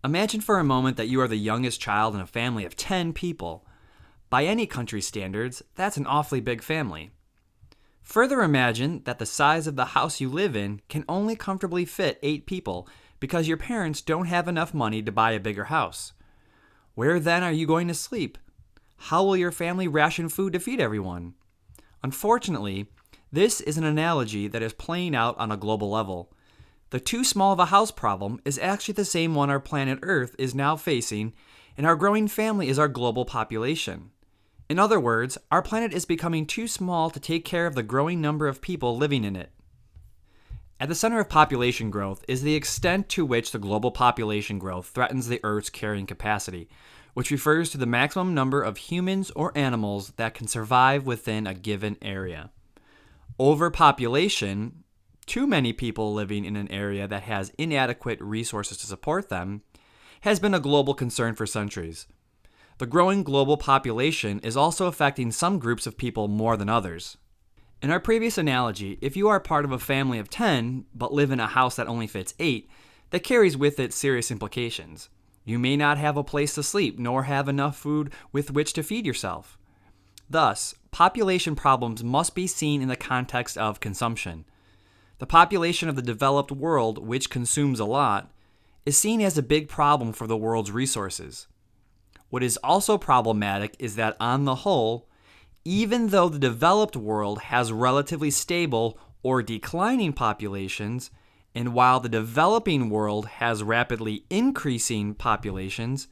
Imagine for a moment that you are the youngest child in a family of 10 people. By any country's standards, that's an awfully big family. Further imagine that the size of the house you live in can only comfortably fit 8 people because your parents don't have enough money to buy a bigger house. Where then are you going to sleep? How will your family ration food to feed everyone? Unfortunately, this is an analogy that is playing out on a global level. The too small of a house problem is actually the same one our planet Earth is now facing, and our growing family is our global population. In other words, our planet is becoming too small to take care of the growing number of people living in it. At the center of population growth is the extent to which the global population growth threatens the Earth's carrying capacity, which refers to the maximum number of humans or animals that can survive within a given area. Overpopulation, too many people living in an area that has inadequate resources to support them, has been a global concern for centuries. The growing global population is also affecting some groups of people more than others. In our previous analogy, if you are part of a family of 10 but live in a house that only fits 8, that carries with it serious implications. You may not have a place to sleep, nor have enough food with which to feed yourself. Thus, population problems must be seen in the context of consumption. The population of the developed world, which consumes a lot, is seen as a big problem for the world's resources. What is also problematic is that, on the whole, even though the developed world has relatively stable or declining populations, and while the developing world has rapidly increasing populations,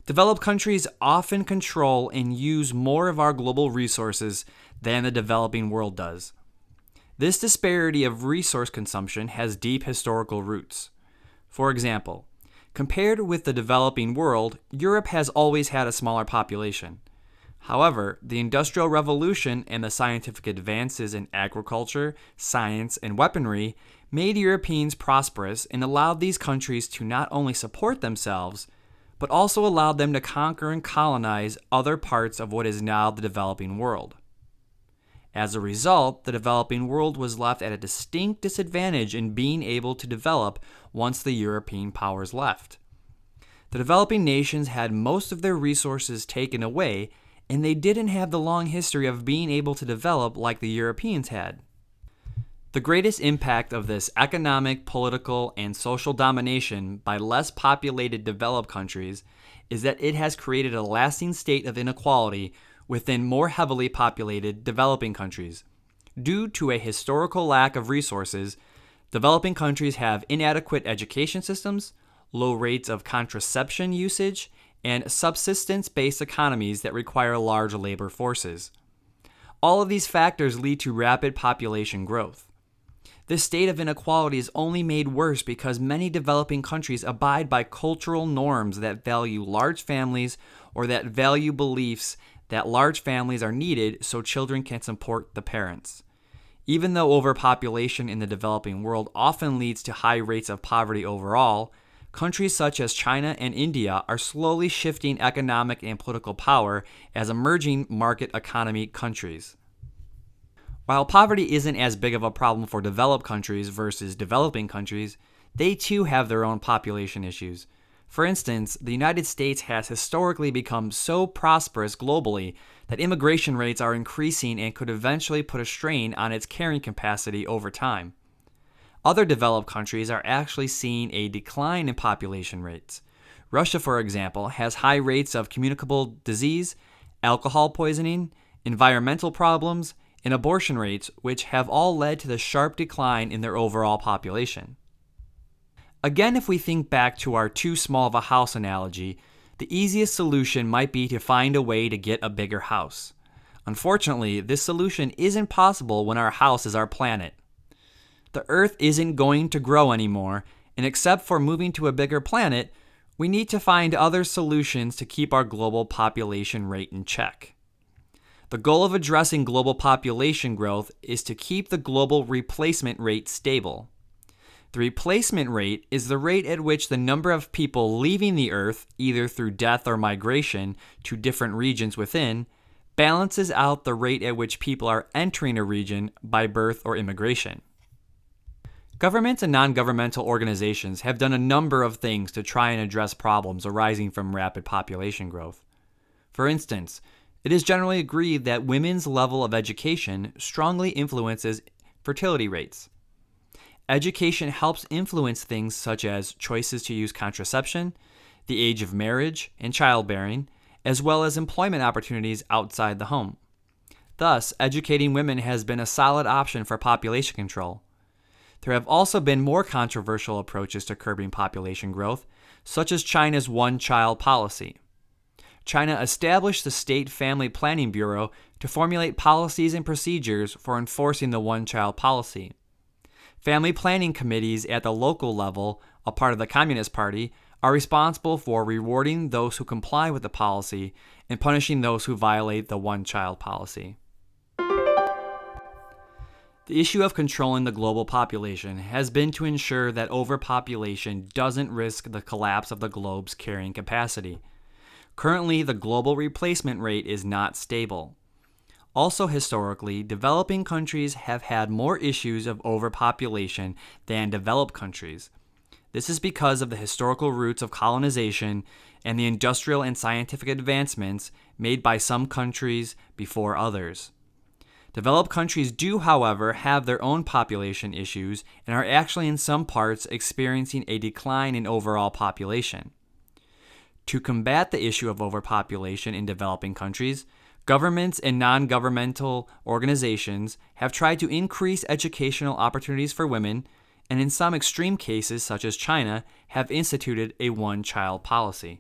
developed countries often control and use more of our global resources than the developing world does. This disparity of resource consumption has deep historical roots. For example, compared with the developing world, Europe has always had a smaller population. However, the Industrial Revolution and the scientific advances in agriculture, science, and weaponry made Europeans prosperous and allowed these countries to not only support themselves, but also allowed them to conquer and colonize other parts of what is now the developing world. As a result, the developing world was left at a distinct disadvantage in being able to develop once the European powers left. The developing nations had most of their resources taken away, and they didn't have the long history of being able to develop like the Europeans had. The greatest impact of this economic, political, and social domination by less populated developed countries is that it has created a lasting state of inequality within more heavily populated developing countries. Due to a historical lack of resources, developing countries have inadequate education systems, low rates of contraception usage, and subsistence-based economies that require large labor forces. All of these factors lead to rapid population growth. This state of inequality is only made worse because many developing countries abide by cultural norms that value large families or that value beliefs that large families are needed so children can support the parents. Even though overpopulation in the developing world often leads to high rates of poverty overall, countries such as China and India are slowly shifting economic and political power as emerging market economy countries. While poverty isn't as big of a problem for developed countries versus developing countries, they too have their own population issues. For instance, the United States has historically become so prosperous globally that immigration rates are increasing and could eventually put a strain on its carrying capacity over time. Other developed countries are actually seeing a decline in population rates. Russia, for example, has high rates of communicable disease, alcohol poisoning, environmental problems, and abortion rates, which have all led to the sharp decline in their overall population. Again, if we think back to our too small of a house analogy, the easiest solution might be to find a way to get a bigger house. Unfortunately, this solution isn't possible when our house is our planet. The Earth isn't going to grow anymore, and except for moving to a bigger planet, we need to find other solutions to keep our global population rate in check. The goal of addressing global population growth is to keep the global replacement rate stable. The replacement rate is the rate at which the number of people leaving the Earth, either through death or migration to different regions within, balances out the rate at which people are entering a region by birth or immigration. Governments and non-governmental organizations have done a number of things to try and address problems arising from rapid population growth. For instance, it is generally agreed that women's level of education strongly influences fertility rates. Education helps influence things such as choices to use contraception, the age of marriage and childbearing, as well as employment opportunities outside the home. Thus, educating women has been a solid option for population control. There have also been more controversial approaches to curbing population growth, such as China's one-child policy. China established the State Family Planning Bureau to formulate policies and procedures for enforcing the one-child policy. Family planning committees at the local level, a part of the Communist Party, are responsible for rewarding those who comply with the policy and punishing those who violate the one-child policy. The issue of controlling the global population has been to ensure that overpopulation doesn't risk the collapse of the globe's carrying capacity. Currently, the global replacement rate is not stable. Also, historically, developing countries have had more issues of overpopulation than developed countries. This is because of the historical roots of colonization and the industrial and scientific advancements made by some countries before others. Developed countries do, however, have their own population issues and are actually in some parts experiencing a decline in overall population. To combat the issue of overpopulation in developing countries, governments and non-governmental organizations have tried to increase educational opportunities for women, and in some extreme cases, such as China, have instituted a one-child policy.